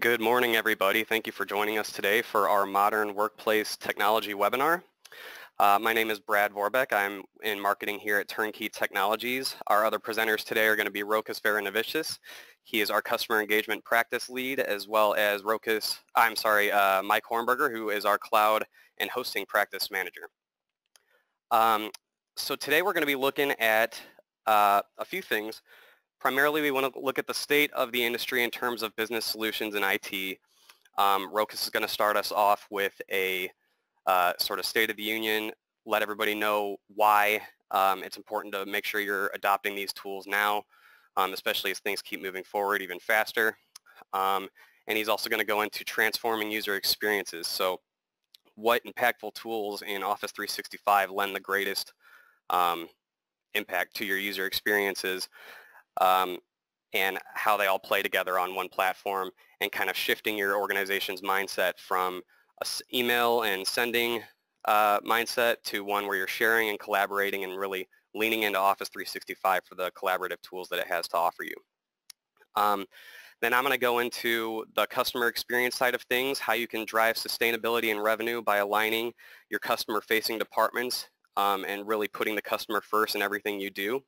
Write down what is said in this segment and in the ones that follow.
Good morning, everybody. Thank you for joining us today for our Modern Workplace Technology webinar. My name is Brad Vorbeck. I'm in marketing here at Turnkey Technologies. Our other presenters today are going to be Rokas Varanavicius. He is our customer engagement practice lead, as well as Mike Hornberger, who is our cloud and hosting practice manager. So today we're going to be looking at a few things. Primarily, we want to look at the state of the industry in terms of business solutions and IT. Rokas is going to start us off with a sort of state of the union, let everybody know why it's important to make sure you're adopting these tools now, especially as things keep moving forward even faster. And he's also going to go into transforming user experiences. So what impactful tools in Office 365 lend the greatest impact to your user experiences, and how they all play together on one platform, and kind of shifting your organization's mindset from an email and sending mindset to one where you're sharing and collaborating and really leaning into Office 365 for the collaborative tools that it has to offer you. Then I'm going to go into the customer experience side of things, how you can drive sustainability and revenue by aligning your customer-facing departments and really putting the customer first in everything you do.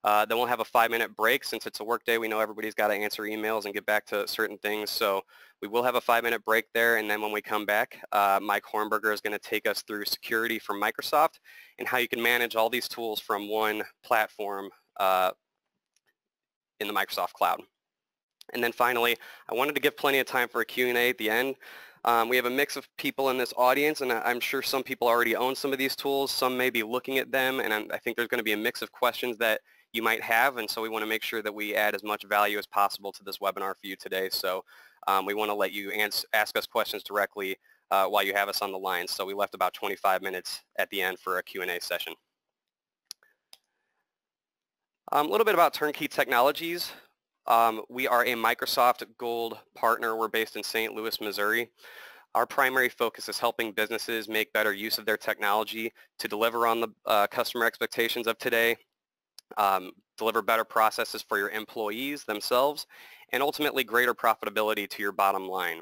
Then we'll have a 5-minute break. Since it's a work day, we know everybody's got to answer emails and get back to certain things. So we will have a 5-minute break there. And then when we come back, Mike Hornberger is going to take us through security from Microsoft and how you can manage all these tools from one platform in the Microsoft Cloud. And then finally, I wanted to give plenty of time for a Q&A at the end. We have a mix of people in this audience, and I'm sure some people already own some of these tools. Some may be looking at them, and I think there's going to be a mix of questions that you might have, and so we want to make sure that we add as much value as possible to this webinar for you today. So we want to let you ask us questions directly while you have us on the line. So we left about 25 minutes at the end for a Q&A session. A little bit about Turnkey Technologies. We are a Microsoft Gold partner. We're based in St. Louis, Missouri. Our primary focus is helping businesses make better use of their technology to deliver on the customer expectations of today, deliver better processes for your employees themselves, and ultimately greater profitability to your bottom line.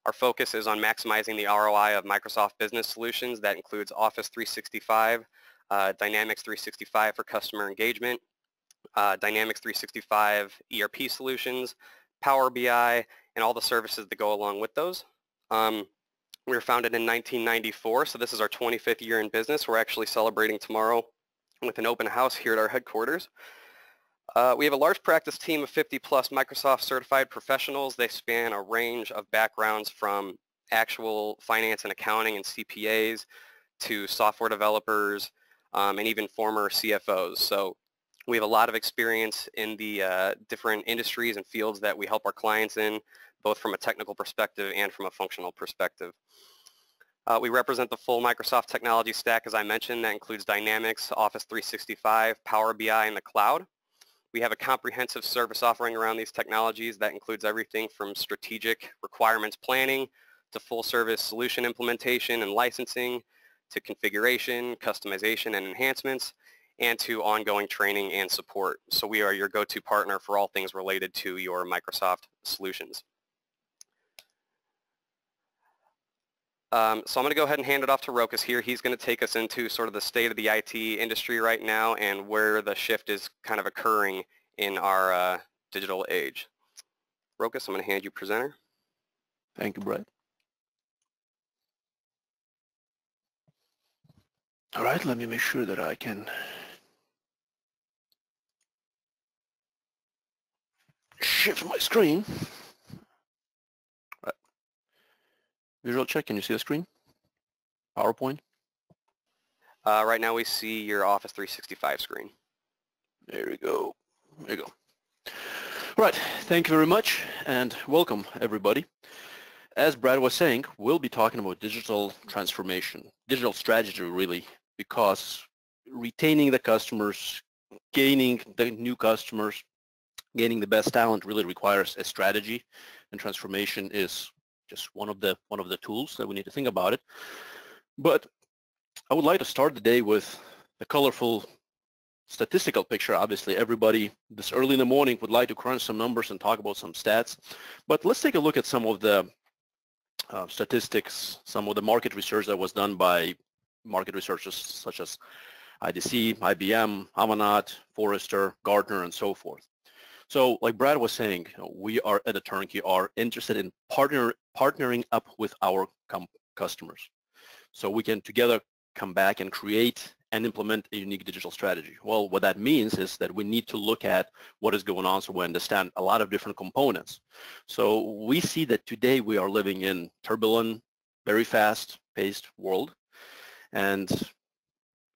Our focus is on maximizing the ROI of Microsoft Business Solutions. That includes Office 365, Dynamics 365 for customer engagement, Dynamics 365 ERP solutions, Power BI, and all the services that go along with those. We were founded in 1994, so this is our 25th year in business. We're actually celebrating tomorrow with an open house here at our headquarters. We have a large practice team of 50-plus Microsoft certified professionals. They span a range of backgrounds from actual finance and accounting and CPAs to software developers and even former CFOs. So we have a lot of experience in the different industries and fields that we help our clients in, both from a technical perspective and from a functional perspective. We represent the full Microsoft technology stack, as I mentioned. That includes Dynamics, Office 365, Power BI, and the cloud. We have a comprehensive service offering around these technologies that includes everything from strategic requirements planning to full service solution implementation and licensing to configuration, customization, and enhancements, and to ongoing training and support. So we are your go-to partner for all things related to your Microsoft solutions. So I'm going to go ahead and hand it off to Rokas here. He's going to take us into sort of the state of the IT industry right now and where the shift is kind of occurring in our digital age. Rokas, I'm going to hand you presenter. Thank you, Brad. All right, let me make sure that I can shift my screen. Right. Visual check, can you see the screen? PowerPoint? Right now we see your Office 365 screen. There we go. There you go. All right, thank you very much and welcome everybody. As Brad was saying, we'll be talking about digital transformation, digital strategy really, because retaining the customers, gaining the new customers, gaining the best talent really requires a strategy, and transformation is just one of the tools that we need to think about it. But I would like to start the day with a colorful statistical picture. Obviously, everybody this early in the morning would like to crunch some numbers and talk about some stats. But let's take a look at some of the statistics, some of the market research that was done by market researchers such as IDC, IBM, Amanat, Forrester, Gartner, and so forth. So like Brad was saying, we are at a Turnkey are interested in partnering up with our customers. So we can together come back and create and implement a unique digital strategy. Well, what that means is that we need to look at what is going on so we understand a lot of different components. So we see that today we are living in turbulent, very fast-paced world. And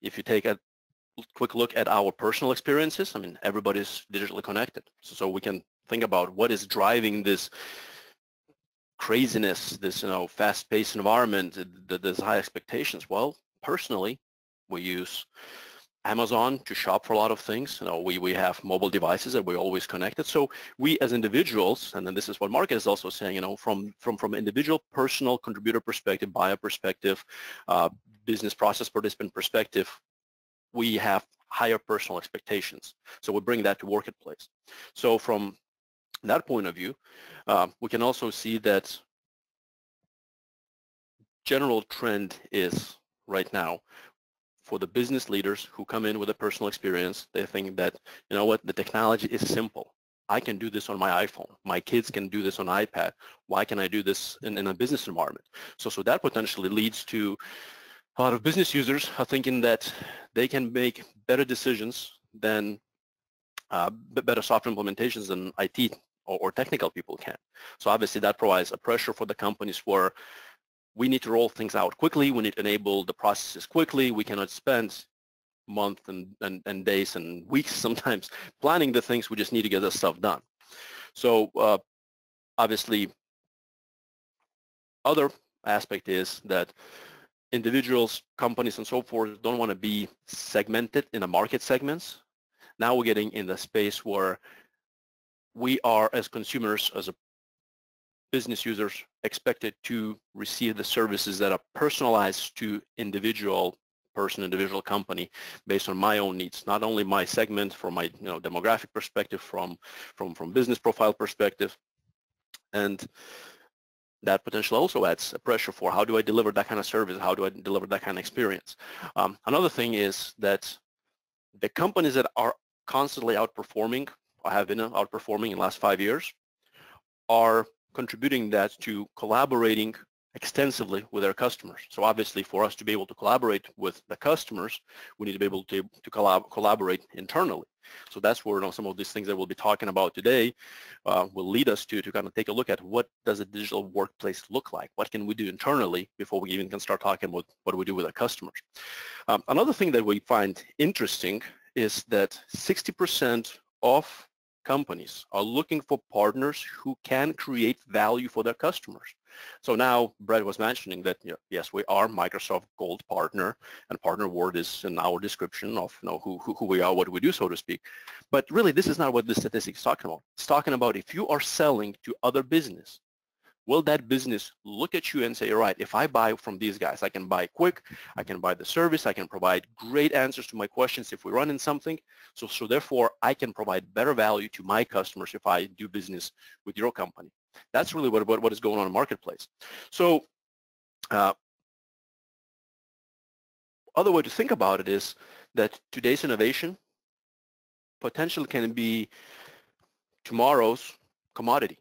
if you take a quick look at our personal experiences, I mean, everybody's digitally connected. So we can think about what is driving this craziness, this fast-paced environment, there's high expectations. Well, personally, we use Amazon to shop for a lot of things. We have mobile devices that we're always connected. So we as individuals, and then this is what Market is also saying, from individual personal contributor perspective, buyer perspective, business process participant perspective, we have higher personal expectations. So we bring that to marketplace. So from that point of view, we can also see that general trend is right now for the business leaders who come in with a personal experience, they think that, the technology is simple. I can do this on my iPhone. My kids can do this on iPad. Why can I do this in a business environment? So that potentially leads to a lot of business users are thinking that they can make better decisions than better software implementations than IT or technical people can. So obviously that provides a pressure for the companies where we need to roll things out quickly. We need to enable the processes quickly. We cannot spend months and days and weeks sometimes planning the things. We just need to get this stuff done. So obviously, other aspect is that individuals, companies, and so forth don't want to be segmented in the market segments. Now we're getting in the space where we are, as consumers, as a business users, expected to receive the services that are personalized to individual person, individual company, based on my own needs, not only my segment, from my demographic perspective, from business profile perspective, and that potentially also adds a pressure for how do I deliver that kind of service, how do I deliver that kind of experience. Another thing is that the companies that are constantly outperforming or have been outperforming in the last 5 years are contributing that to collaborating extensively with their customers. So obviously for us to be able to collaborate with the customers, we need to be able to collaborate internally. So that's where some of these things that we'll be talking about today will lead us to kind of take a look at what does a digital workplace look like? What can we do internally before we even can start talking about what do we do with our customers? Another thing that we find interesting is that 60% of companies are looking for partners who can create value for their customers. So now Brett was mentioning that yes, we are Microsoft Gold partner, and partner word is in our description of who we are, what we do, so to speak. But really, this is not what the statistics is talking about. It's talking about if you are selling to other business, will that business look at you and say, all right, if I buy from these guys, I can buy quick, I can buy the service, I can provide great answers to my questions if we run in something. So therefore, I can provide better value to my customers if I do business with your company. That's really what is going on in the marketplace. So other way to think about it is that today's innovation potentially can be tomorrow's commodity.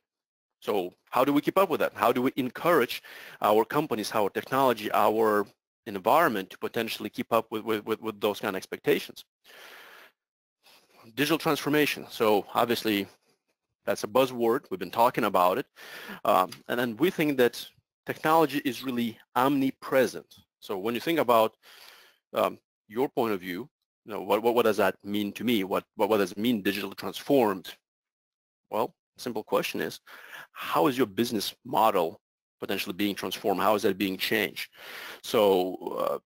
So how do we keep up with that? How do we encourage our companies, our technology, our environment to potentially keep up with those kind of expectations? Digital transformation. So obviously, that's a buzzword. We've been talking about it. And then we think that technology is really omnipresent. So when you think about your point of view, what does that mean to me? What does it mean digitally transformed? Well, simple question is, how is your business model potentially being transformed? How is that being changed? So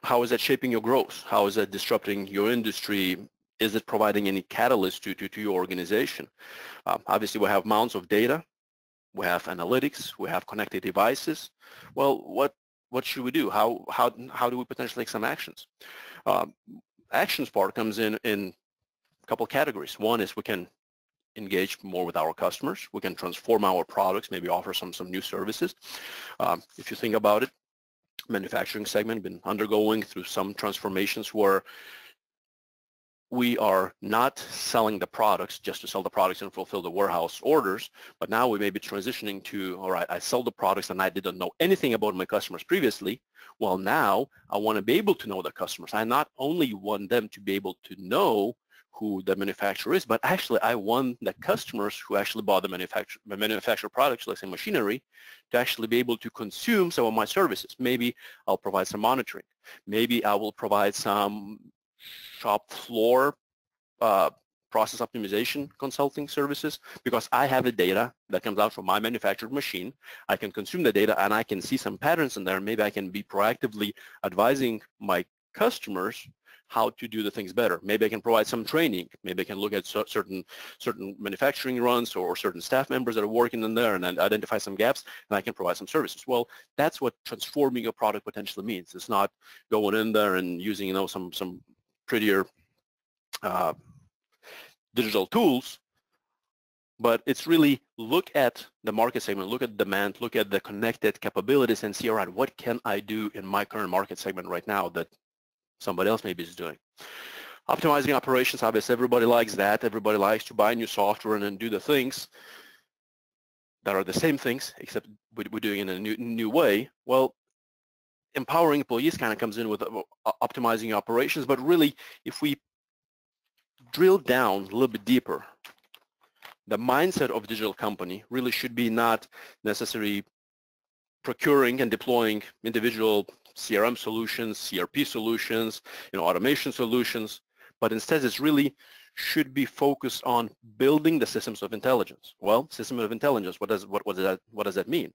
how is that shaping your growth? How is that disrupting your industry? Is it providing any catalyst to your organization? Obviously, we have mounts of data. We have analytics. We have connected devices. Well, what what should we do? How do we potentially take some actions? Actions part comes in a couple categories. One is we can engage more with our customers. We can transform our products, maybe offer some new services. If you think about it, manufacturing segment been undergoing through some transformations where we are not selling the products just to sell the products and fulfill the warehouse orders, but now we may be transitioning to, all right, I sell the products and I didn't know anything about my customers previously. Well, now I want to be able to know the customers. I not only want them to be able to know who the manufacturer is, but actually I want the customers who actually bought the manufacturer products, let's say machinery, to actually be able to consume some of my services. Maybe I'll provide some monitoring. Maybe I will provide some shop floor process optimization consulting services because I have the data that comes out from my manufactured machine. I can consume the data and I can see some patterns in there. Maybe I can be proactively advising my customers how to do the things better. Maybe I can provide some training. Maybe I can look at certain manufacturing runs or certain staff members that are working in there and then identify some gaps, and I can provide some services. Well, that's what transforming a product potentially means. It's not going in there and using, some prettier digital tools, but it's really look at the market segment, look at demand, look at the connected capabilities and see, all right, what can I do in my current market segment right now that somebody else maybe is doing. Optimizing operations, obviously everybody likes that. Everybody likes to buy new software and then do the things that are the same things, except we're doing it in a new way. Well, empowering employees kind of comes in with optimizing operations, but really if we drill down a little bit deeper, the mindset of a digital company really should be not necessarily procuring and deploying individual CRM solutions, CRP solutions, automation solutions, but instead it's really should be focused on building the systems of intelligence. Well, system of intelligence, what does that mean?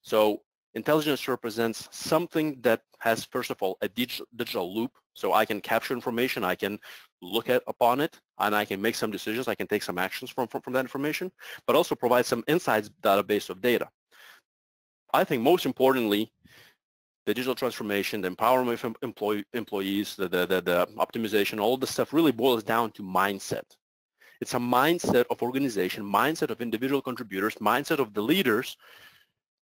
So intelligence represents something that has, first of all, a digital loop, so I can capture information, I can look upon it, and I can make some decisions, I can take some actions from that information, but also provide some insights database of data. I think most importantly, the digital transformation, the empowerment of employees, the optimization, all the stuff really boils down to mindset. It's a mindset of organization, mindset of individual contributors, mindset of the leaders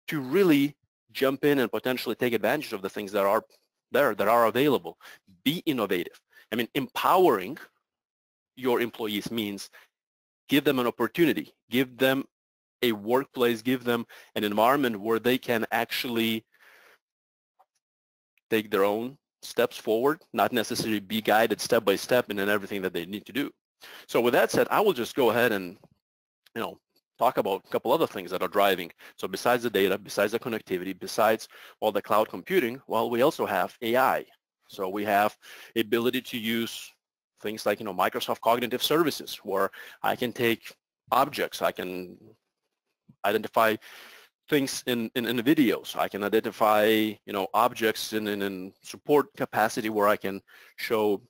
to really jump in and potentially take advantage of the things that are there, that are available. Be innovative. I mean, empowering your employees means give them an opportunity, give them a workplace, give them an environment where they can actually take their own steps forward, not necessarily be guided step by step in everything that they need to do. So with that said, I will just go ahead and, talk about a couple other things that are driving. So besides the data, besides the connectivity, besides all the cloud computing, well, we also have AI. So we have the ability to use things like, Microsoft Cognitive Services, where I can take objects, I can identify things in videos. I can identify, objects in support capacity where I can show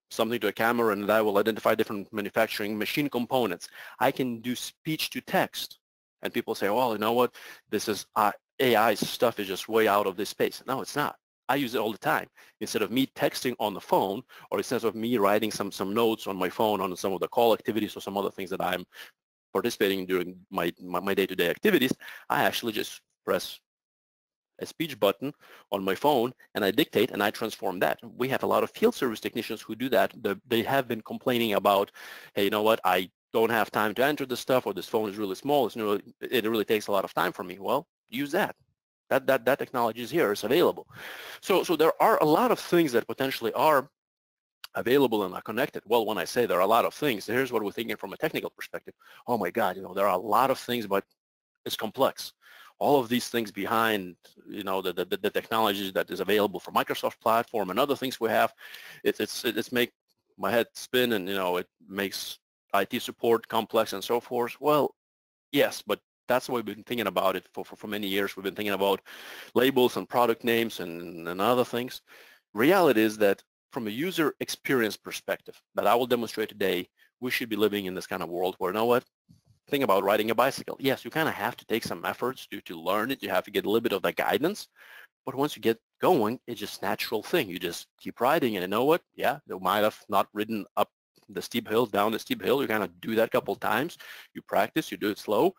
something to a camera and that will identify different manufacturing machine components. I can do speech to text. And people say, well, you know what, this is AI stuff is just way out of this space. No, it's not. I use it all the time. Instead of me texting on the phone or instead of me writing some notes on my phone on some of the call activities or some other things that I'm participating during my day-to-day activities, I actually just press a speech button on my phone and I dictate and I transform that. We have a lot of field service technicians who do that. They have been complaining about, hey, you know what, I don't have time to enter this stuff, or this phone is really small. It really takes a lot of time for me. Well, use that. That technology is here. It's available. So there are a lot of things that potentially are available and are connected. Well, when I say there are a lot of things, here's what we're thinking from a technical perspective. Oh my God, there are a lot of things, but it's complex. All of these things behind, the technology that is available for Microsoft platform and other things we have, it's make my head spin, and it makes IT support complex and so forth. Well, yes, but that's what we've been thinking about it for many years. We've been thinking about labels and product names and other things. Reality is that from a user experience perspective that I will demonstrate today, we should be living in this kind of world where, think about riding a bicycle. Yes, you kind of have to take some efforts to learn it. You have to get a little bit of the guidance, But once you get going, it's just a natural thing. You just keep riding, and you know what? Yeah, you might have not ridden up the steep hill, down the steep hill. You kind of do that a couple of times. You practice, you do it slow,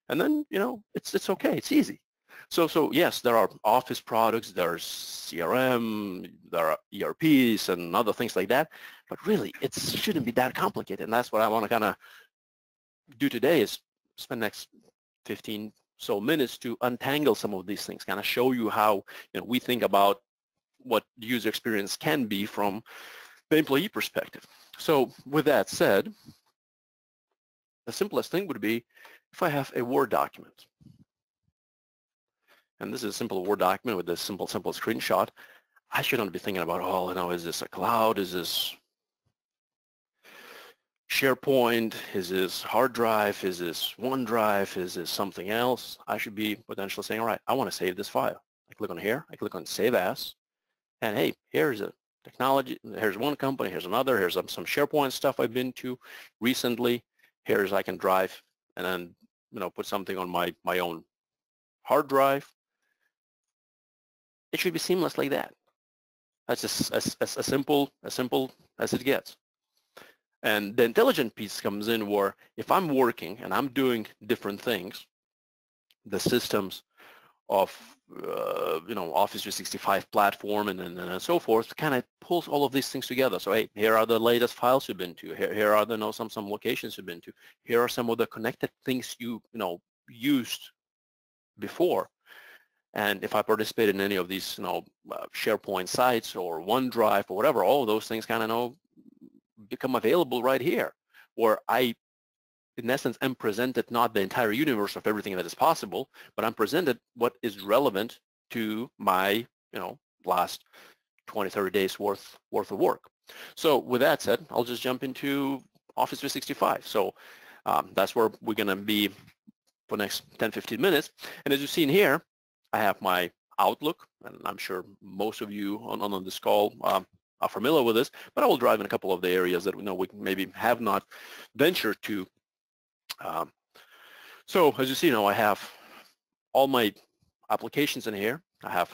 and then, you know, it's okay. It's easy. So yes, there are Office products, there's CRM, there are ERPs and other things like that, but really it shouldn't be that complicated. And that's what I want to kind of do today, is spend next 15 so minutes to untangle some of these things, kind of show you how, you know, we think about what user experience can be from the employee perspective. So with that said, the simplest thing would be if I have a Word document. And this is a simple Word document with this simple screenshot. I shouldn't be thinking about, oh, you know, is this a cloud? Is this SharePoint? Is this hard drive? Is this OneDrive? Is this something else? I should be potentially saying, all right, I want to save this file. I click on here. I click on Save As. And hey, here's a technology. Here's one company. Here's another. Here's some SharePoint stuff I've been to recently. Here's I can drive and then, you know, put something on my own hard drive. It should be seamless like that. That's just as simple as it gets. And the intelligent piece comes in where if I'm working and I'm doing different things, the systems of you know, Office 365 platform and so forth kind of pulls all of these things together. So hey, here are the latest files you've been to. Here are the, you know, some locations you've been to. Here are some of the connected things you know used before. And if I participate in any of these, you know, SharePoint sites or OneDrive or whatever, all of those things kind of, you know, become available right here, where I, in essence, am presented not the entire universe of everything that is possible, but I'm presented what is relevant to my, you know, last 20, 30 days worth of work. So with that said, I'll just jump into Office 365. So that's where we're going to be for the next 10, 15 minutes. And as you see in here, I have my Outlook, and I'm sure most of you on this call are familiar with this, but I will drive in a couple of the areas that we know we maybe have not ventured to. So as you see, you know, I have all my applications in here. I have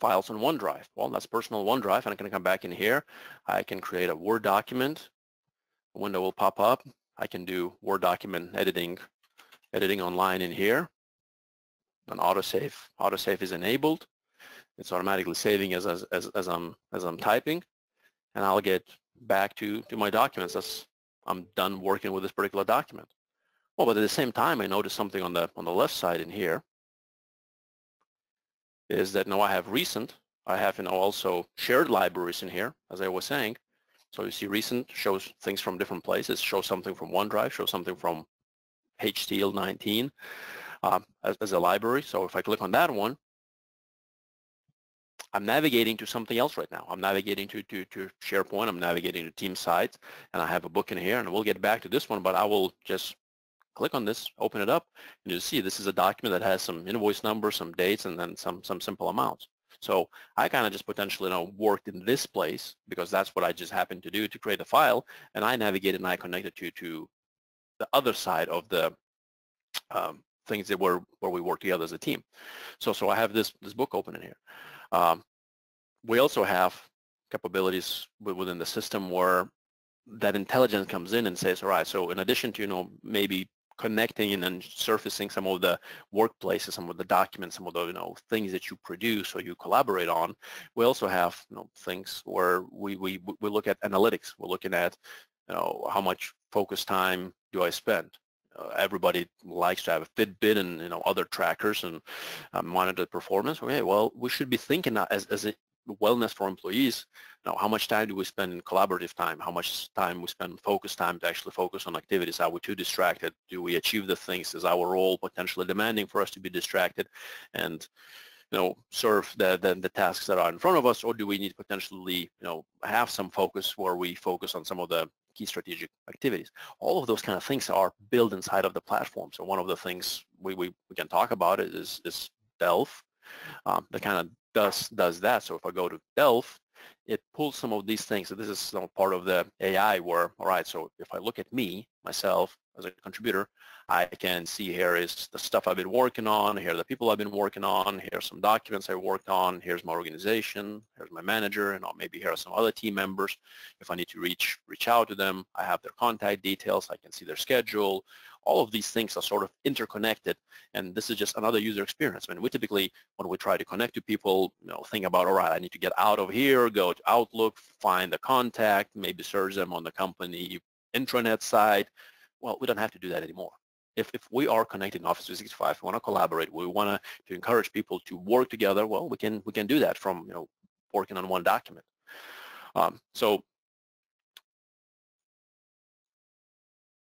files on OneDrive. Well, that's personal OneDrive, and I can come back in here. I can create a Word document. A window will pop up. I can do Word document editing online in here. And autosave is enabled. It's automatically saving as I'm typing, and I'll get back to my documents as I'm done working with this particular document. Well, but at the same time, I noticed something on the left side in here is that now I have recent. I have, you know, also shared libraries in here, as I was saying. So you see recent shows things from different places, shows something from OneDrive, shows something from HTL 19 as a library. So if I click on that one, I'm navigating to something else right now. I'm navigating to SharePoint. I'm navigating to team sites, and I have a book in here, and we'll get back to this one, but I will just click on this, open it up, and you'll see this is a document that has some invoice numbers, some dates, and then some simple amounts. So I kind of just potentially, you know, worked in this place because that's what I just happened to do to create a file, and I navigated and I connected to the other side of the things that where we work together as a team. So I have this book open in here. We also have capabilities within the system where that intelligence comes in and says, all right, so in addition to, you know, maybe connecting and surfacing some of the workplaces, some of the documents, some of the, you know, things that you produce or you collaborate on, we also have, you know, things where we look at analytics. We're looking at, you know, how much focus time do I spend? Everybody likes to have a Fitbit and, you know, other trackers and monitor performance. Okay, well, we should be thinking as a wellness for employees. Now, how much time do we spend in collaborative time? How much time we spend focus time to actually focus on activities? Are we too distracted? Do we achieve the things? Is our role potentially demanding for us to be distracted and, you know, serve the tasks that are in front of us, or do we need to potentially, you know, have some focus where we focus on some of the key strategic activities? All of those kind of things are built inside of the platform. So one of the things we can talk about is Delph that kind of does that. So if I go to Delph, it pulls some of these things. So this is part of the AI where, all right, so if I look at me, myself, as a contributor, I can see here is the stuff I've been working on, here are the people I've been working on, here's some documents I worked on, here's my organization, here's my manager, and maybe here are some other team members. If I need to reach out to them, I have their contact details, I can see their schedule. All of these things are sort of interconnected, and this is just another user experience. I mean, we typically, when we try to connect to people, think about, all right, I need to get out of here, go to Outlook, find the contact, maybe search them on the company intranet side. Well, we don't have to do that anymore. If we are connected in Office 365, we want to collaborate, we want to encourage people to work together, well, we can do that from working on one document. So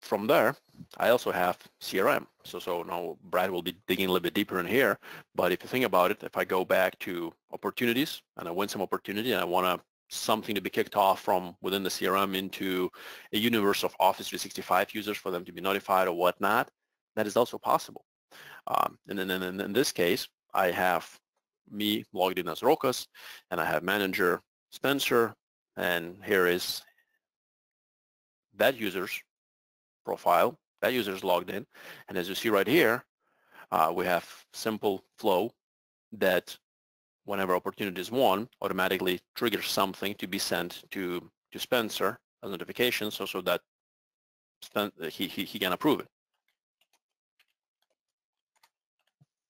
from there, I also have CRM. So now Brad will be digging a little bit deeper in here, but if you think about it, if I go back to opportunities and I win some opportunity and I want something to be kicked off from within the CRM into a universe of Office 365 users for them to be notified or whatnot, that is also possible. And then in this case, I have me logged in as Rokas, and I have manager Spencer, and here is that user's profile. That user is logged in, and as you see right here, we have simple flow that whenever opportunity is won, automatically triggers something to be sent to Spencer as notification, so that he can approve it.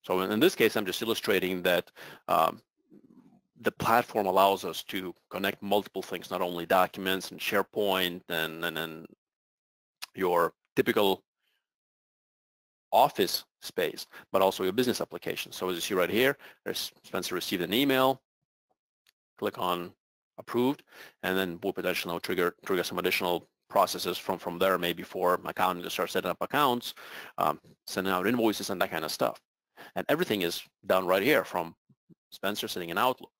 So in this case, I'm just illustrating that the platform allows us to connect multiple things, not only documents and SharePoint and your typical office space, but also your business application. So as you see right here, there's Spencer received an email, click on approved, and then we'll potentially trigger some additional processes from there, maybe for accounting to start setting up accounts, sending out invoices and that kind of stuff. And everything is done right here from Spencer sitting in Outlook.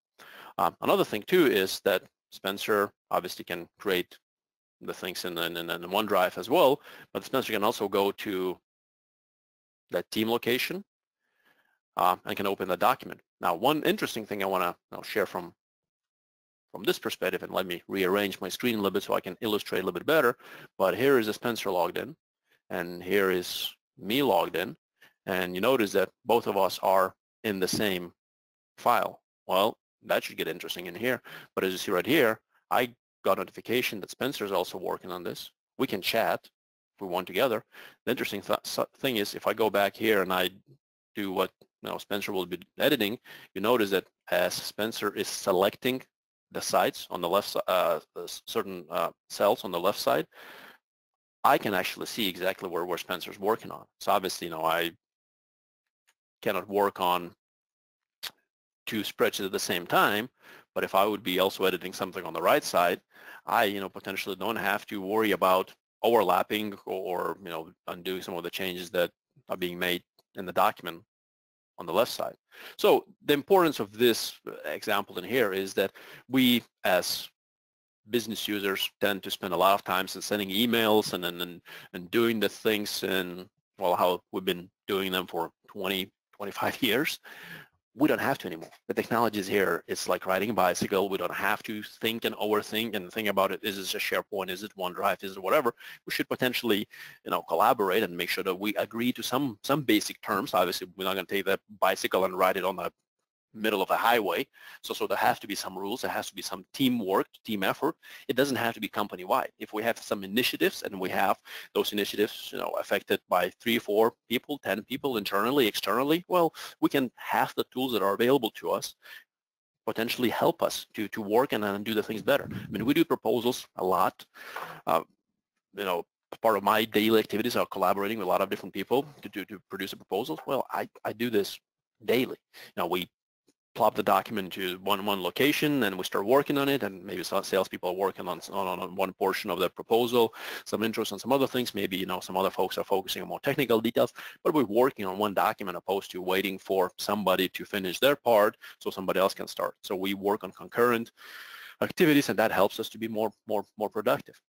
Another thing too is that Spencer obviously can create the things in OneDrive as well, but Spencer can also go to that team location and can open the document. Now, one interesting thing I want to share from this perspective, and let me rearrange my screen a little bit so I can illustrate a little bit better, but here is a Spencer logged in, and here is me logged in, and you notice that both of us are in the same file. Well, that should get interesting in here, but as you see right here, I got notification that Spencer is also working on this. We can chat if we want together. The interesting thing is, if I go back here and I do what Spencer will be editing, you notice that as Spencer is selecting the sites on the left, certain cells on the left side, I can actually see exactly where Spencer's working on. So obviously, I cannot work on two spreadsheets at the same time, but if I would be also editing something on the right side, I potentially don't have to worry about overlapping or undoing some of the changes that are being made in the document on the left side. So the importance of this example in here is that we as business users tend to spend a lot of time sending emails and doing the things in, well, how we've been doing them for 20, 25 years. We don't have to anymore. The technology is here. It's like riding a bicycle. We don't have to think and overthink and think about it. Is this a SharePoint? Is it OneDrive? Is it whatever? We should potentially, collaborate and make sure that we agree to some basic terms. Obviously, we're not going to take that bicycle and ride it on the middle of a highway. So there has to be some rules. There has to be some teamwork, team effort. It doesn't have to be company-wide. If we have some initiatives and we have those initiatives, affected by 3, 4 people, 10 people internally, externally, well, we can have the tools that are available to us potentially help us to work and do the things better. I mean, we do proposals a lot. Part of my daily activities are collaborating with a lot of different people to produce a proposal. Well, I do this daily. We plop the document to one location and we start working on it, and maybe some salespeople are working on one portion of the proposal, some interest on some other things, maybe some other folks are focusing on more technical details, but we're working on one document opposed to waiting for somebody to finish their part so somebody else can start. So we work on concurrent activities, and that helps us to be more productive.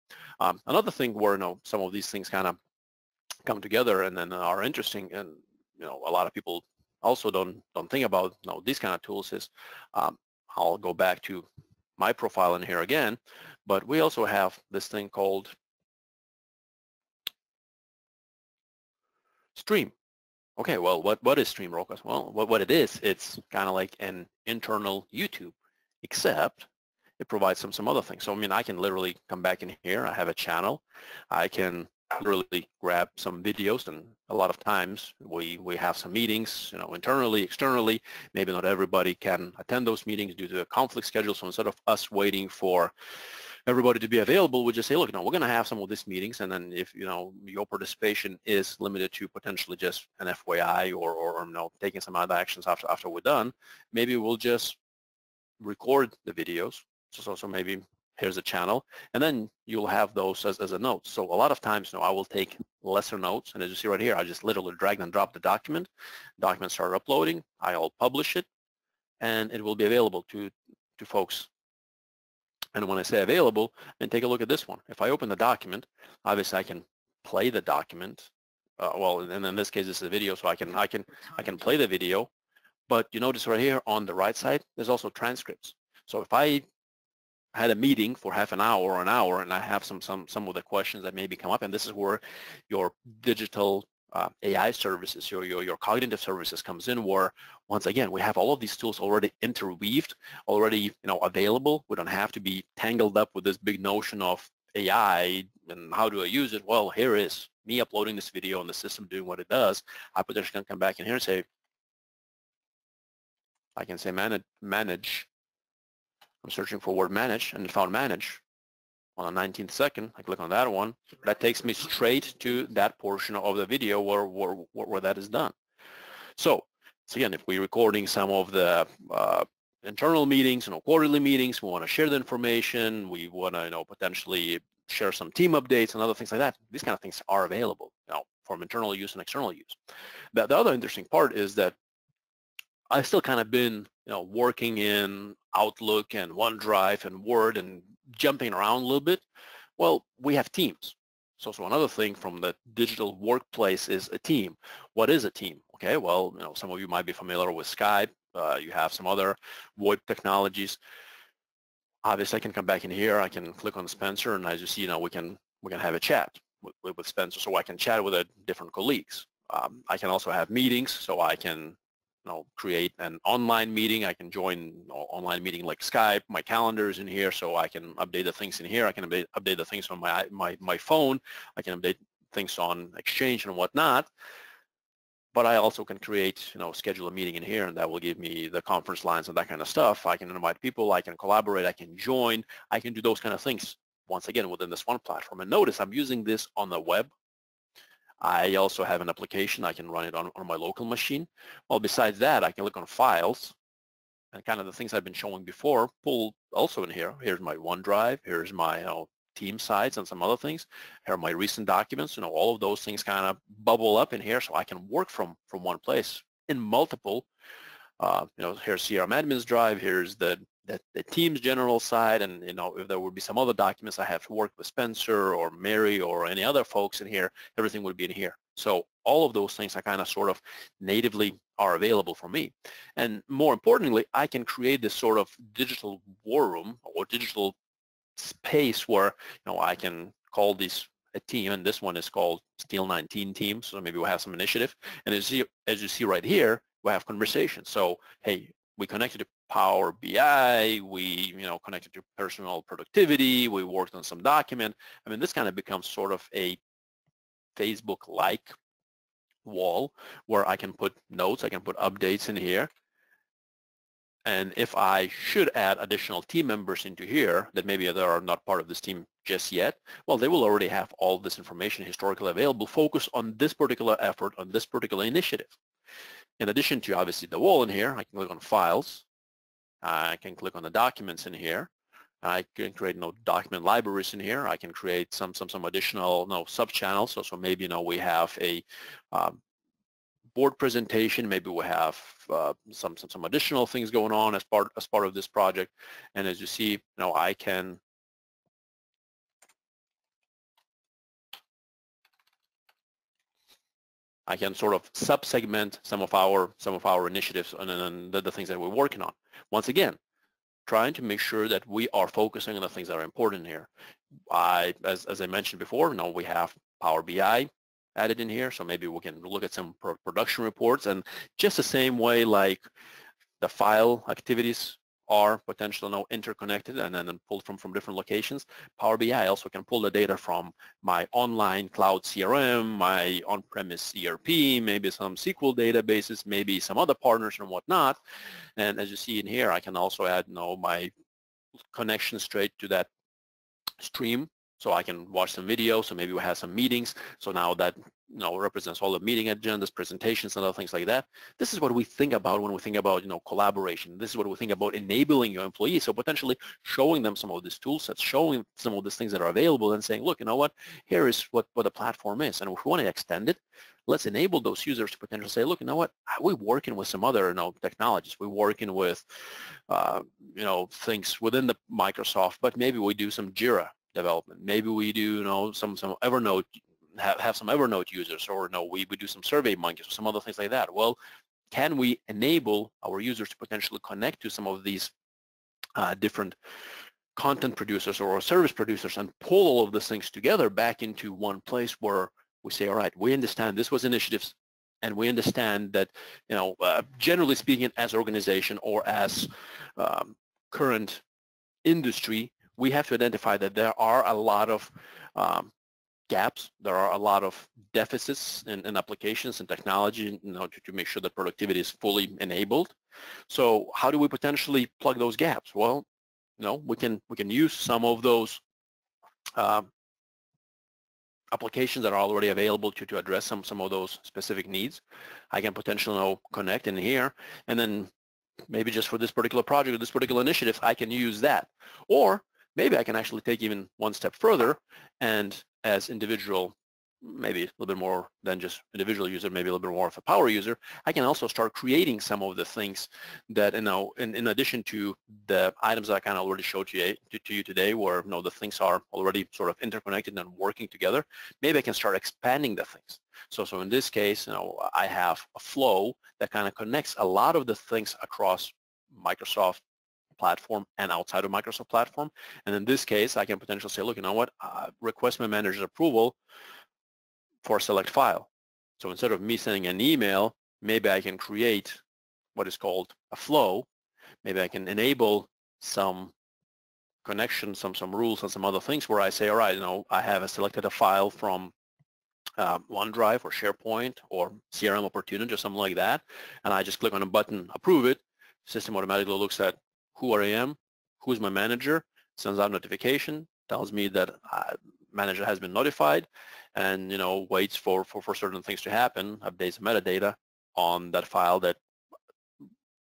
Another thing where some of these things kind of come together and then are interesting, and a lot of people also don't think about these kind of tools is, I'll go back to my profile in here again, but we also have this thing called Stream. Okay, well, what is Stream, Rokas? Well, what it is, it's kind of like an internal YouTube, except it provides some other things. So I mean, I can literally come back in here. I have a channel. I can literally grab some videos, and a lot of times we have some meetings, internally, externally. Maybe not everybody can attend those meetings due to a conflict schedule. So instead of us waiting for everybody to be available, we just say, look, we're going to have some of these meetings, and then if your participation is limited to potentially just an FYI or taking some other actions after we're done, maybe we'll just record the videos. So maybe here's a channel, and then you'll have those as a note. So a lot of times, I will take lesser notes, and as you see right here, I just literally drag and drop the document. Document start uploading. I'll publish it, and it will be available to folks. And when I say available, then take a look at this one. If I open the document, obviously I can play the document. Well, and in this case, this is a video, so I can play the video. But you notice right here on the right side, there's also transcripts. So if I had a meeting for half an hour or an hour, and I have some of the questions that maybe come up, and this is where your digital AI services, your cognitive services comes in, where once again we have all of these tools already interweaved, already available. We don't have to be tangled up with this big notion of AI and how do I use it. Well, here is me uploading this video and the system doing what it does. I potentially can come back in here and say, I can say manage. I'm searching for word manage, and it found manage. On the 19th second, I click on that one. That takes me straight to that portion of the video where that is done. So again, if we're recording some of the internal meetings, quarterly meetings, we want to share the information, we want to potentially share some team updates and other things like that. These kind of things are available from internal use and external use. The other interesting part is that I've still kind of been working in Outlook and OneDrive and Word and jumping around a little bit. Well, we have teams. So another thing from the digital workplace is a team. What is a team? Okay, well, some of you might be familiar with Skype. You have some other VoIP technologies. Obviously, I can come back in here. I can click on Spencer, and as you see, we can have a chat with Spencer, so I can chat with different colleagues. I can also have meetings, so I can create an online meeting. I can join online meeting like Skype. My calendar is in here, so I can update the things in here. I can update the things on my phone. I can update things on Exchange and whatnot. But I also can create, schedule a meeting in here, and that will give me the conference lines and that kind of stuff. I can invite people. I can collaborate. I can join. I can do those kind of things, once again, within this one platform. And notice I'm using this on the web. I also have an application. I can run it on my local machine. Well, besides that, I can look on files, and kind of the things I've been showing before pull also in here. Here's my OneDrive. Here's my team sites and some other things. Here are my recent documents. all of those things kind of bubble up in here, so I can work from one place in multiple. Here's CRM admin's drive. Here's the team's general side, and if there would be some other documents I have to work with Spencer or Mary or any other folks in here, everything would be in here. So all of those things are kind of sort of natively are available for me. And more importantly, I can create this sort of digital war room or digital space where I can call these a team, and this one is called Steel 19 Team. So maybe we'll have some initiative, and as you see right here, we have conversations. So hey, we connected to Power BI, we connected to personal productivity, we worked on some document. I mean, this kind of becomes sort of a Facebook-like wall where I can put notes, I can put updates in here. And if I should add additional team members into here that maybe they are not part of this team just yet, well, they will already have all this information historically available, focus on this particular effort, on this particular initiative. In addition to obviously the wall in here, I can click on files. I can click on the documents in here. I can create document libraries in here. I can create some additional sub-channels. So maybe we have a board presentation. Maybe we have some additional things going on as part of this project. And as you see, I can sort of sub-segment some of our initiatives and the things that we're working on. Once again, trying to make sure that we are focusing on the things that are important here. As I mentioned before, we have Power BI added in here, so maybe we can look at some production reports, and just the same way like the file activities are potentially interconnected and then pulled from different locations. Power BI also can pull the data from my online cloud CRM, my on-premise ERP, maybe some SQL databases, maybe some other partners and whatnot. And as you see in here, I can also add my connection straight to that stream, so I can watch some videos, so maybe we have some meetings, so now that represents all the meeting agendas, presentations, and other things like that. This is what we think about when we think about collaboration. This is what we think about enabling your employees, so potentially showing them some of these tool sets, showing some of these things that are available, and saying, look, you know what, here is what the platform is, and if we want to extend it, let's enable those users to potentially say, look, you know what, we're working with some other technologies, we're working with things within the Microsoft, but maybe we do some Jira development. Maybe we do some Evernote, have some Evernote users, or we do some Survey Monkeys or some other things like that. Well, can we enable our users to potentially connect to some of these different content producers or service producers and pull all of these things together back into one place where we say, all right, we understand this was initiatives, and we understand that generally speaking, as organization or as current industry, we have to identify that there are a lot of gaps, there are a lot of deficits in applications and technology, to make sure that productivity is fully enabled. So how do we potentially plug those gaps? Well, we can use some of those applications that are already available to address some of those specific needs. I can potentially connect in here, and then maybe just for this particular project or this particular initiative, I can use that. Or maybe I can actually take even one step further, and as individual, maybe a little bit more than just individual user, maybe a little bit more of a power user, I can also start creating some of the things that, in addition to the items that I kind of already showed to you today, where the things are already sort of interconnected and working together, maybe I can start expanding the things. So in this case, I have a flow that kind of connects a lot of the things across Microsoft platform and outside of Microsoft platform. And in this case, I can potentially say, look, you know what, request my manager's approval for a select file. So instead of me sending an email, maybe I can create what is called a flow. Maybe I can enable some connections, some rules and some other things where I say, all right, I have selected a file from OneDrive or SharePoint or CRM Opportunity or something like that, and I just click on a button, approve it. System automatically looks at who I am, who's my manager, sends out notification, tells me that manager has been notified, and waits for certain things to happen, updates the metadata on that file that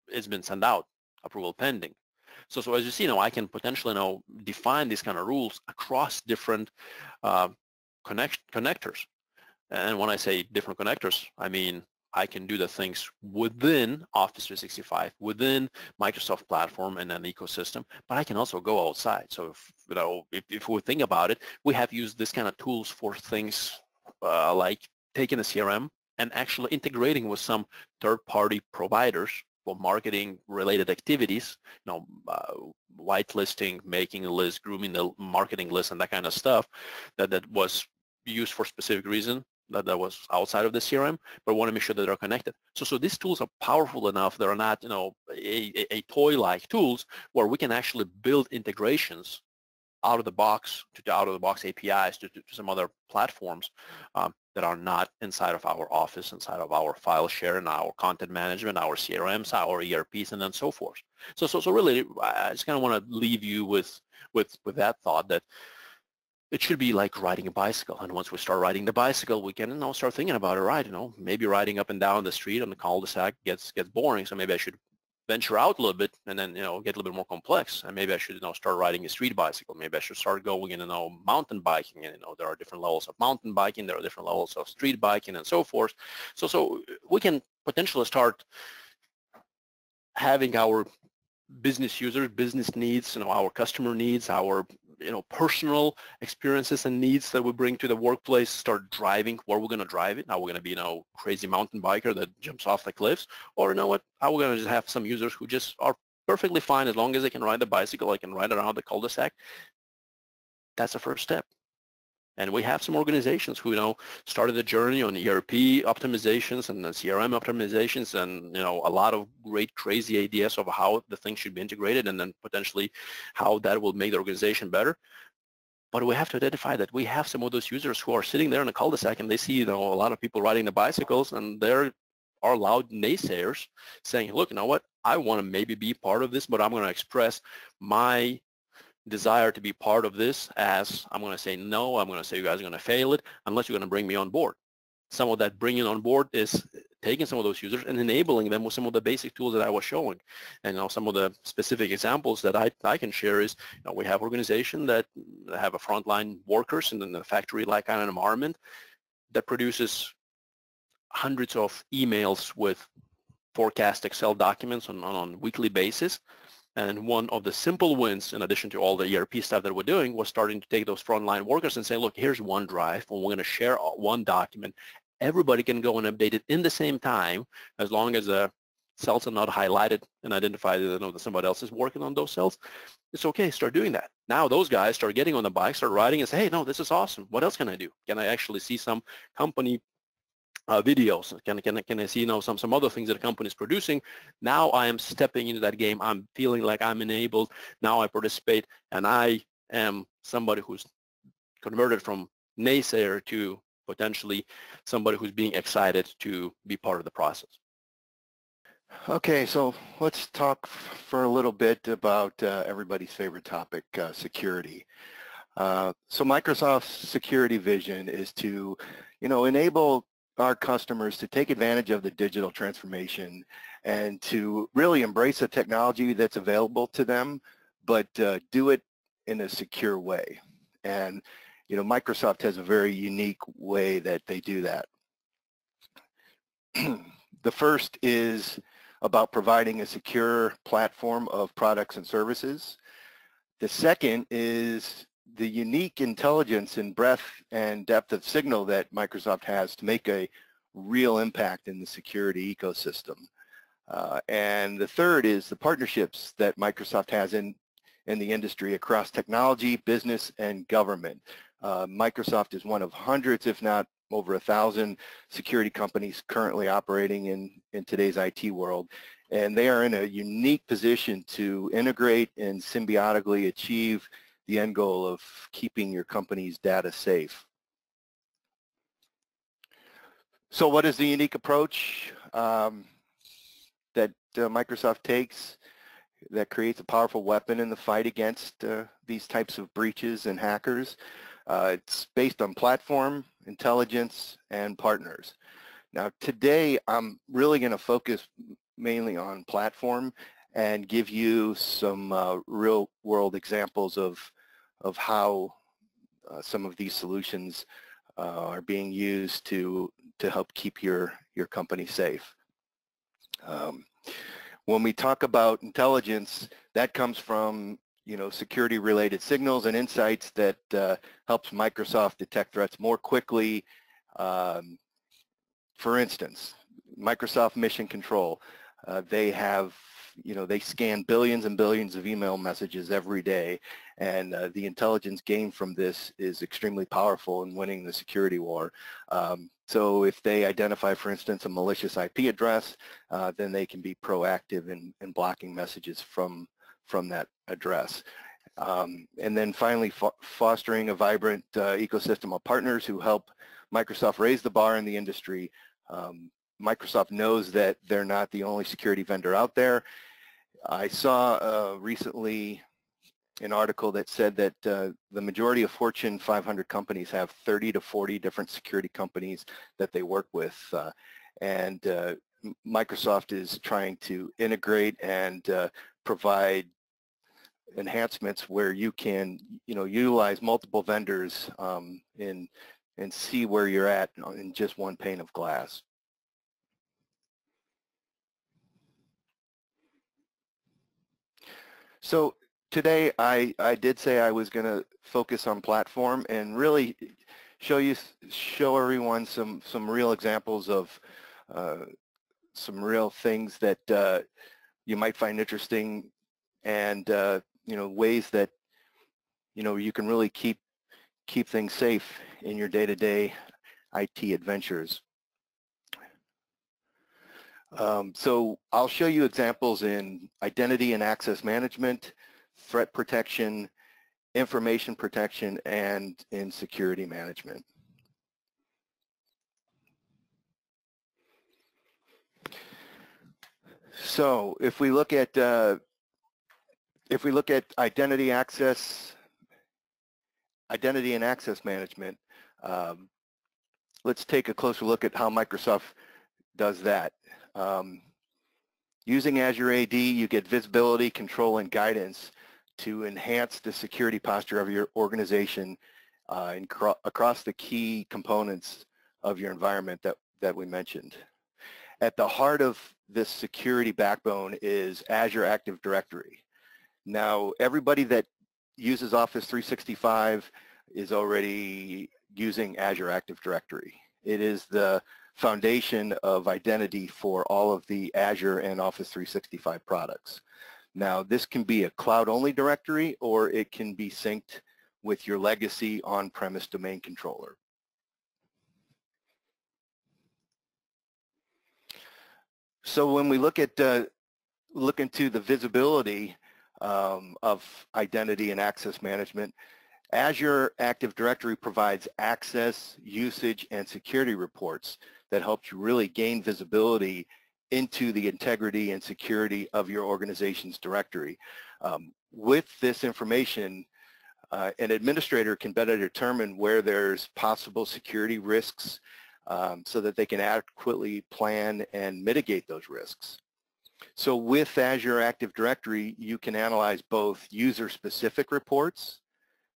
it's been sent out, approval pending. So as you see, I can potentially define these kind of rules across different connectors. And when I say different connectors, I mean I can do the things within Office 365, within Microsoft platform and an ecosystem, but I can also go outside. So if we think about it, we have used this kind of tools for things like taking a CRM and actually integrating with some third-party providers for marketing-related activities, whitelisting, making a list, grooming the marketing list, and that kind of stuff that was used for specific reason. That was outside of the CRM, but want to make sure that they're connected. So these tools are powerful enough. They're not, a toy-like tools where we can actually build integrations out of the box to out-of-the-box APIs to some other platforms that are not inside of our Office, inside of our file share and our content management, our CRMs, our ERPs, and then so forth. So really, I just kind of want to leave you with that thought that it should be like riding a bicycle, and once we start riding the bicycle, we can start thinking about it, right? Maybe riding up and down the street on the cul-de-sac gets boring, so maybe I should venture out a little bit and then get a little bit more complex, and maybe I should start riding a street bicycle. Maybe I should start going mountain biking, and there are different levels of mountain biking, there are different levels of street biking, and so forth. So we can potentially start having our business users, business needs, our customer needs, our personal experiences and needs that we bring to the workplace start driving where we're going to drive it. Now we're going to be crazy mountain biker that jumps off the cliffs, or how we're going to just have some users who just are perfectly fine as long as they can ride the bicycle, they can ride around the cul-de-sac. That's the first step. And we have some organizations who, started the journey on ERP optimizations and CRM optimizations, and, a lot of great, crazy ideas of how the thing should be integrated, and then potentially how that will make the organization better. But we have to identify that we have some of those users who are sitting there in a cul-de-sac and they see, a lot of people riding the bicycles, and there are loud naysayers saying, look, you know what, I want to maybe be part of this, but I'm going to express my desire to be part of this as I'm going to say no. I'm going to say you guys are going to fail it unless you're going to bring me on board. Some of that bringing on board is taking some of those users and enabling them with some of the basic tools that I was showing. And some of the specific examples that I can share is, we have organizations that have a frontline workers in a factory-like kind of environment that produces hundreds of emails with forecast Excel documents on a weekly basis. And one of the simple wins, in addition to all the ERP stuff that we're doing, was starting to take those frontline workers and say, look, here's OneDrive, and we're going to share one document. Everybody can go and update it in the same time, as long as the cells are not highlighted and identified that somebody else is working on those cells. It's okay, start doing that. Now those guys start getting on the bike, start riding, and say, hey, no, this is awesome. What else can I do? Can I actually see some company videos? Can I see some other things that the company is producing? Now I am stepping into that game. I'm feeling like I'm enabled. Now I participate, and I am somebody who's converted from naysayer to potentially somebody who's being excited to be part of the process. Okay, so let's talk for a little bit about everybody's favorite topic, security. So Microsoft's security vision is to, enable our customers to take advantage of the digital transformation and to really embrace the technology that's available to them, but do it in a secure way. And, Microsoft has a very unique way that they do that. The first is about providing a secure platform of products and services. The second is the unique intelligence and breadth and depth of signal that Microsoft has to make a real impact in the security ecosystem. And the third is the partnerships that Microsoft has in the industry across technology, business, and government. Microsoft is one of hundreds, if not over 1,000 security companies currently operating in today's IT world. And they are in a unique position to integrate and symbiotically achieve the end goal of keeping your company's data safe. So what is the unique approach that Microsoft takes that creates a powerful weapon in the fight against these types of breaches and hackers? It's based on platform, intelligence, and partners. Now today I'm really going to focus mainly on platform and give you some real world examples of how some of these solutions are being used to help keep your company safe. When we talk about intelligence, that comes from security related signals and insights that helps Microsoft detect threats more quickly. For instance, Microsoft Mission Control, they have they scan billions and billions of email messages every day, and the intelligence gained from this is extremely powerful in winning the security war. So if they identify, for instance, a malicious IP address, then they can be proactive in blocking messages from that address. And then finally, fostering a vibrant ecosystem of partners who help Microsoft raise the bar in the industry. Microsoft knows that they're not the only security vendor out there. I saw recently an article that said that the majority of Fortune 500 companies have 30 to 40 different security companies that they work with. And Microsoft is trying to integrate and provide enhancements where you can utilize multiple vendors and see where you're at in just one pane of glass. So today I did say I was going to focus on platform and really show everyone some real examples of some real things that you might find interesting and ways that you can really keep things safe in your day-to-day IT adventures. So I'll show you examples in identity and access management, threat protection, information protection, and in security management. So if we look at identity and access management, let's take a closer look at how Microsoft does that. Using Azure AD, you get visibility, control, and guidance to enhance the security posture of your organization across the key components of your environment that we mentioned. At the heart of this security backbone is Azure Active Directory. Now, everybody that uses Office 365 is already using Azure Active Directory. It is the foundation of identity for all of the Azure and Office 365 products. Now, this can be a cloud-only directory, or it can be synced with your legacy on-premise domain controller. So when we look into the visibility of identity and access management, Azure Active Directory provides access, usage, and security reports that helps you really gain visibility into the integrity and security of your organization's directory. With this information, an administrator can better determine where there's possible security risks so that they can adequately plan and mitigate those risks. So with Azure Active Directory, you can analyze both user-specific reports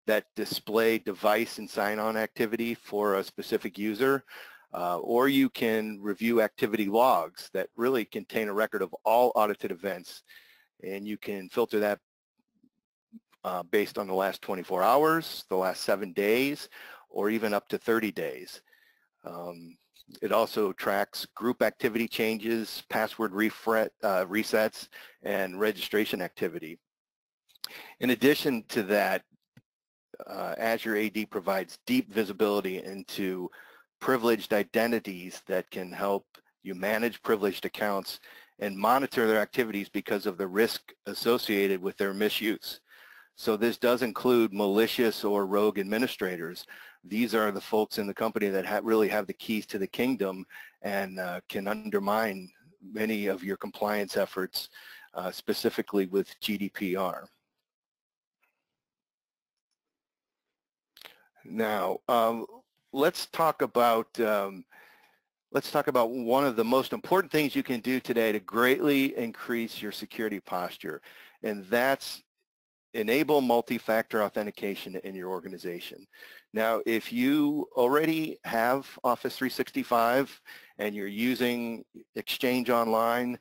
that display device and sign-on activity for a specific user, or you can review activity logs that really contain a record of all audited events, and you can filter that based on the last 24 hours, the last 7 days, or even up to 30 days. It also tracks group activity changes, password resets, and registration activity. In addition to that, Azure AD provides deep visibility into privileged identities that can help you manage privileged accounts and monitor their activities because of the risk associated with their misuse. So this does include malicious or rogue administrators. These are the folks in the company that really have the keys to the kingdom and can undermine many of your compliance efforts, specifically with GDPR. Now, let's talk about one of the most important things you can do today to greatly increase your security posture, and that's enable multi-factor authentication in your organization. Now, if you already have Office 365 and you're using Exchange Online,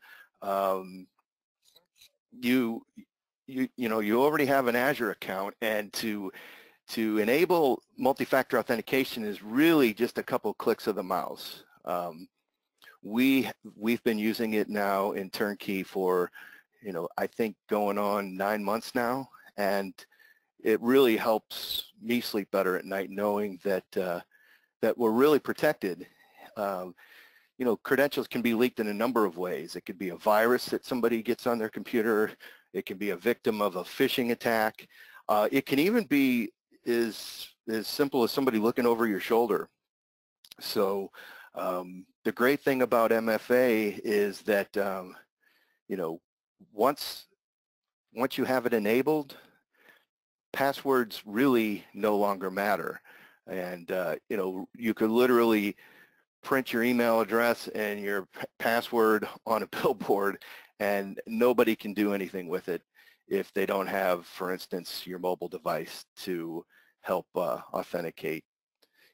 you already have an Azure account, and to enable multi-factor authentication is really just a couple clicks of the mouse. We've been using it now in Turnkey for, I think going on 9 months now, and it really helps me sleep better at night knowing that that we're really protected. Credentials can be leaked in a number of ways. It could be a virus that somebody gets on their computer. It can be a victim of a phishing attack. It can even be as simple as somebody looking over your shoulder. So the great thing about MFA is that once you have it enabled, passwords really no longer matter. And you could literally print your email address and your password on a billboard, and nobody can do anything with it if they don't have, for instance, your mobile device to help authenticate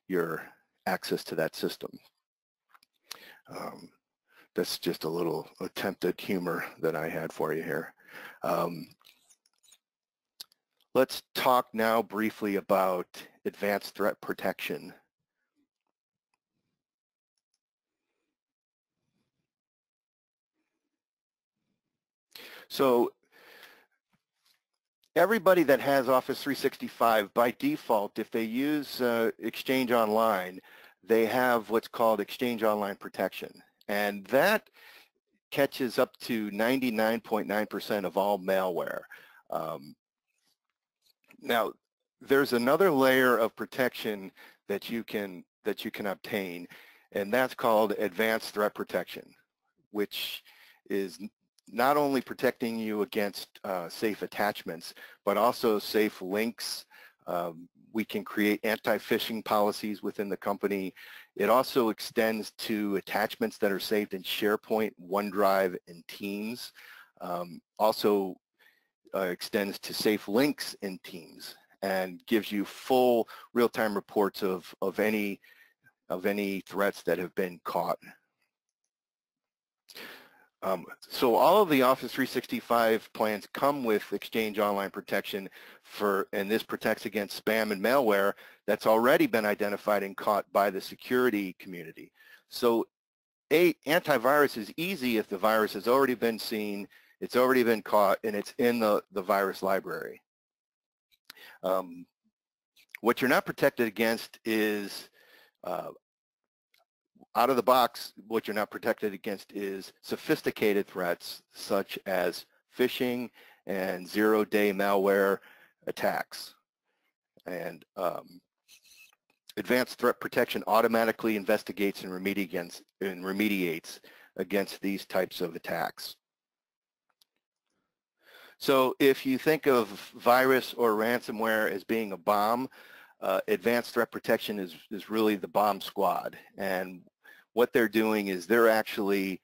your access to that system. That's just a little attempt at humor that I had for you here. Let's talk now briefly about advanced threat protection. So everybody that has Office 365, by default, if they use Exchange Online, they have what's called Exchange Online Protection. And that catches up to 99.9% of all malware. Now, there's another layer of protection that you can obtain, and that's called Advanced Threat Protection, which is not only protecting you against safe attachments, but also safe links. We can create anti-phishing policies within the company. It also extends to attachments that are saved in SharePoint, OneDrive, and Teams. Also extends to safe links in Teams and gives you full real-time reports of any threats that have been caught. So all of the Office 365 plans come with Exchange Online Protection and this protects against spam and malware that's already been identified and caught by the security community. So antivirus is easy if the virus has already been seen, it's already been caught, and it's in the virus library. What you're not protected against is out of the box, what you're not protected against is sophisticated threats such as phishing and zero-day malware attacks. And Advanced Threat Protection automatically investigates and remediates against these types of attacks. So if you think of virus or ransomware as being a bomb, Advanced Threat Protection is really the bomb squad. And what they're doing is they're actually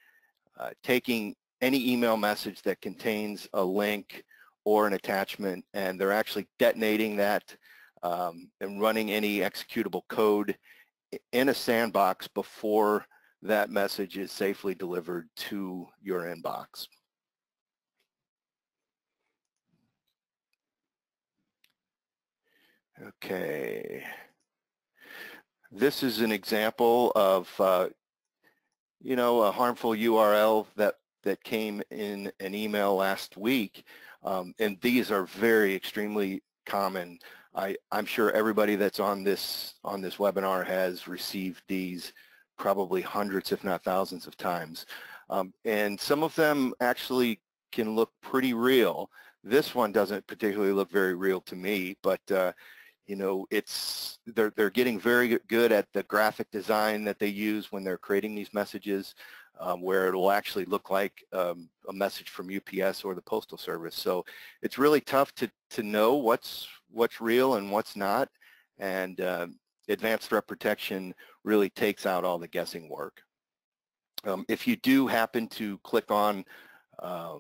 taking any email message that contains a link or an attachment, and they're actually detonating that and running any executable code in a sandbox before that message is safely delivered to your inbox. Okay. This is an example of, you know, a harmful URL that came in an email last week, and these are extremely common. I'm sure everybody that's on this webinar has received these probably hundreds, if not thousands of times, and some of them actually can look pretty real. This one doesn't particularly look very real to me, but you know, they're getting very good at the graphic design that they use when they're creating these messages, where it will actually look like a message from UPS or the Postal Service. So it's really tough to know what's real and what's not, and Advanced Threat Protection really takes out all the guessing work. If you do happen to click on a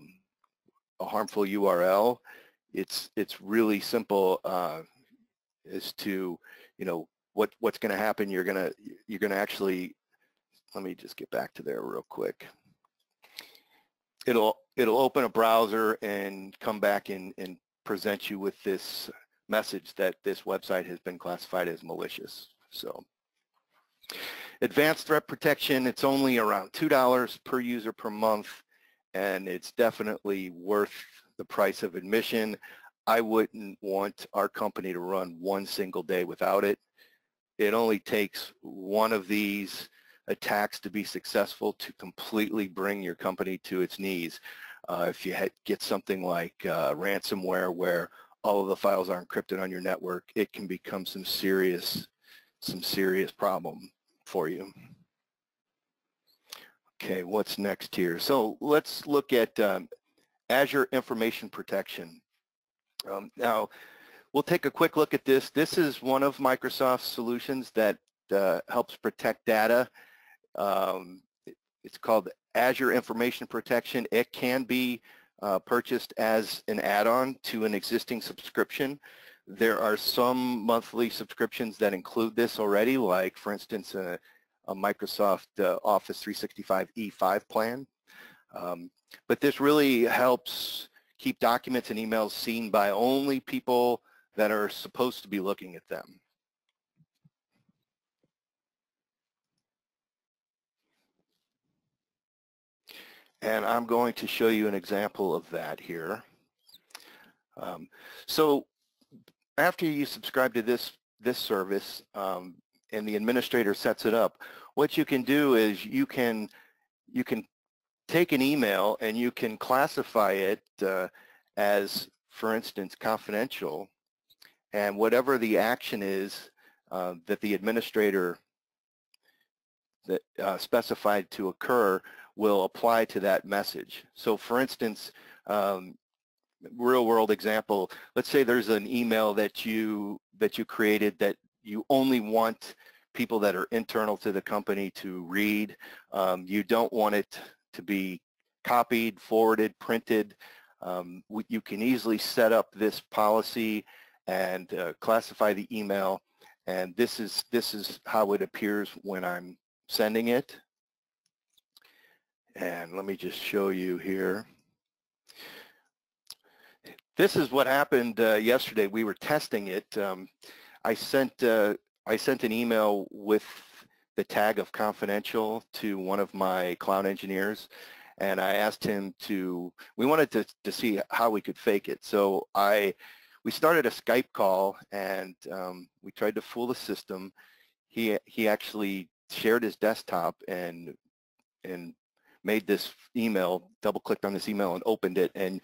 harmful URL, it's really simple. As to, you know, what's going to happen. You're going to actually, let me just get back to there real quick. It'll open a browser and come back and present you with this message that this website has been classified as malicious. So Advanced Threat Protection, it's only around $2 per user per month, and it's definitely worth the price of admission. I wouldn't want our company to run one single day without it. It only takes one of these attacks to be successful to completely bring your company to its knees. If you get something like ransomware where all of the files are encrypted on your network, it can become some serious problem for you. Okay, what's next here? So let's look at Azure Information Protection. Now, we'll take a quick look at this. This is one of Microsoft's solutions that helps protect data. It's called Azure Information Protection. It can be purchased as an add-on to an existing subscription. There are some monthly subscriptions that include this already, like, for instance, a Microsoft Office 365 E5 plan. But this really helps keep documents and emails seen by only people that are supposed to be looking at them. And I'm going to show you an example of that here. So after you subscribe to this service and the administrator sets it up, what you can do is you can take an email and you can classify it as, for instance, confidential, and whatever the action is that the administrator specified to occur will apply to that message. So for instance, real world example, let's say there's an email that you created that you only want people that are internal to the company to read. You don't want it to be copied, forwarded, printed. You can easily set up this policy and classify the email, and this is how it appears when I'm sending it. And let me just show you here. This is what happened yesterday. We were testing it. I sent an email with the tag of confidential to one of my cloud engineers, and I asked him we wanted to see how we could fake it. So we started a Skype call, and we tried to fool the system. He actually shared his desktop and made this email, double-clicked on this email and opened it, and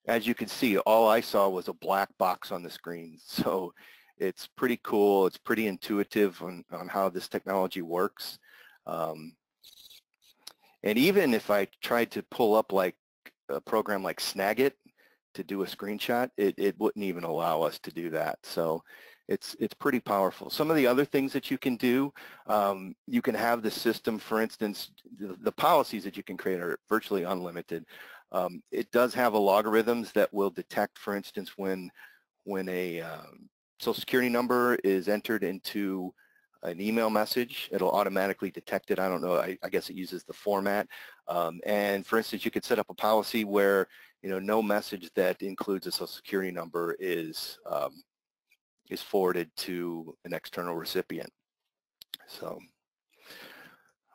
as you can see, all I saw was a black box on the screen. So it's pretty cool. It's pretty intuitive on how this technology works. And even if I tried to pull up like a program like Snagit to do a screenshot, it wouldn't even allow us to do that. So it's pretty powerful. Some of the other things that you can do, you can have the system, for instance, the policies that you can create are virtually unlimited. It does have algorithms that will detect, for instance, when a social security number is entered into an email message, it'll automatically detect it. I don't know, I guess it uses the format. And for instance, you could set up a policy where, no message that includes a social security number is forwarded to an external recipient. So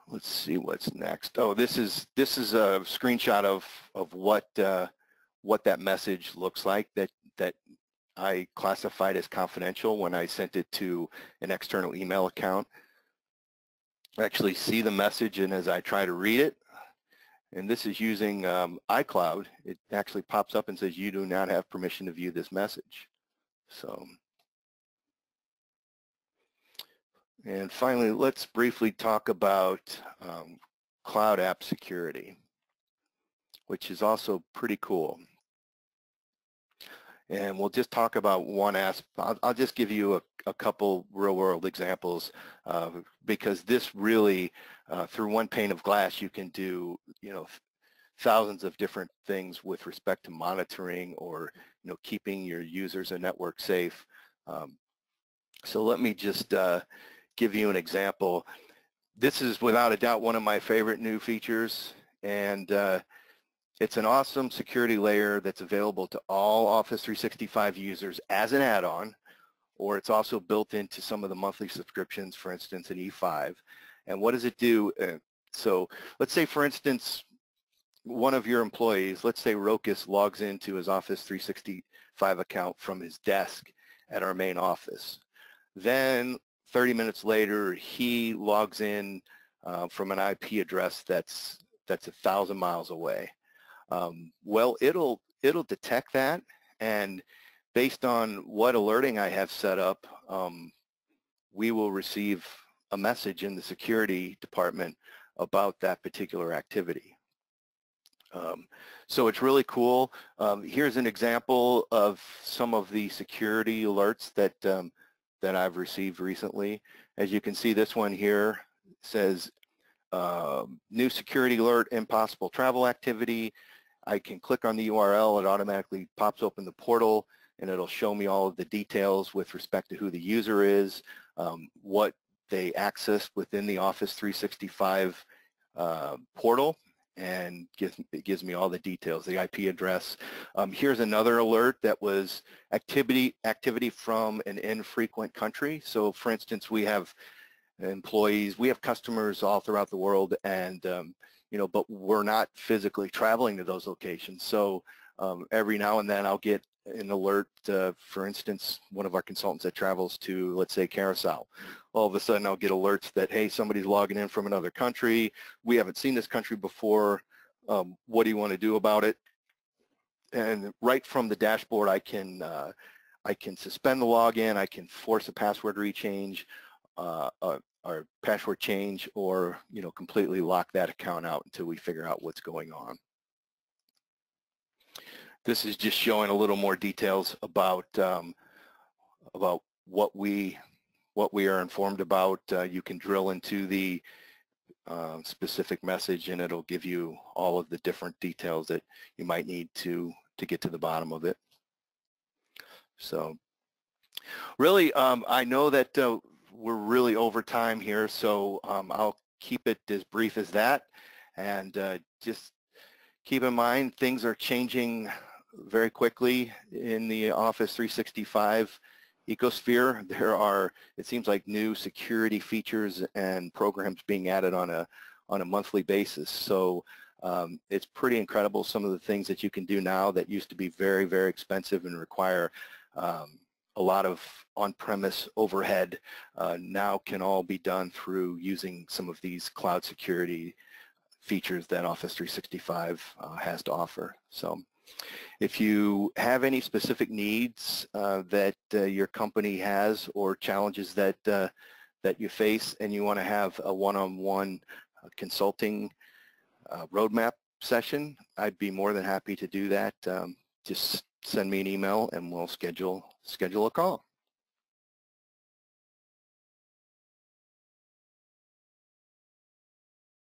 let's see what's next. Oh, this is a screenshot of what that message looks like that I classified as confidential when I sent it to an external email account. I actually see the message, and as I try to read it, and this is using iCloud, it actually pops up and says you do not have permission to view this message. So. And finally, let's briefly talk about cloud app security, which is also pretty cool. And we'll just talk about one aspect. I'll just give you a couple real-world examples because this really, through one pane of glass, you can do thousands of different things with respect to monitoring or keeping your users and network safe. So let me just give you an example. This is without a doubt one of my favorite new features, and it's an awesome security layer that's available to all Office 365 users as an add-on, or it's also built into some of the monthly subscriptions, for instance, in E5. And what does it do? So let's say, for instance, one of your employees, let's say Rokas, logs into his Office 365 account from his desk at our main office. Then 30 minutes later, he logs in from an IP address that's 1,000 miles away. Well, it'll detect that, and based on what alerting I have set up, we will receive a message in the security department about that particular activity. So it's really cool. Here's an example of some of the security alerts that I've received recently. As you can see, this one here says new security alert, impossible travel activity. I can click on the URL, it automatically pops open the portal, and it'll show me all of the details with respect to who the user is, what they accessed within the Office 365 portal, and it gives me all the details, the IP address. Here's another alert that was activity from an infrequent country. So for instance, we have employees, we have customers all throughout the world, and but we're not physically traveling to those locations. So every now and then I'll get an alert, for instance, one of our consultants that travels to, let's say, Carousel. All of a sudden I'll get alerts that, hey, somebody's logging in from another country. We haven't seen this country before. What do you want to do about it? And right from the dashboard, I can suspend the login. I can force a password rechange, or password change, or completely lock that account out until we figure out what's going on. This is just showing a little more details about what we are informed about. You can drill into the specific message, and it'll give you all of the different details that you might need to get to the bottom of it. So really, I know that we're really over time here, so I'll keep it as brief as that. And just keep in mind, things are changing very quickly in the Office 365 ecosphere. There are, it seems like, new security features and programs being added on a monthly basis. So it's pretty incredible, some of the things that you can do now that used to be very, very expensive and require a lot of on-premise overhead, now can all be done through using some of these cloud security features that Office 365 has to offer. So if you have any specific needs that your company has, or challenges that you face, and you want to have a one-on-one consulting roadmap session, I'd be more than happy to do that. Just send me an email and we'll schedule a call.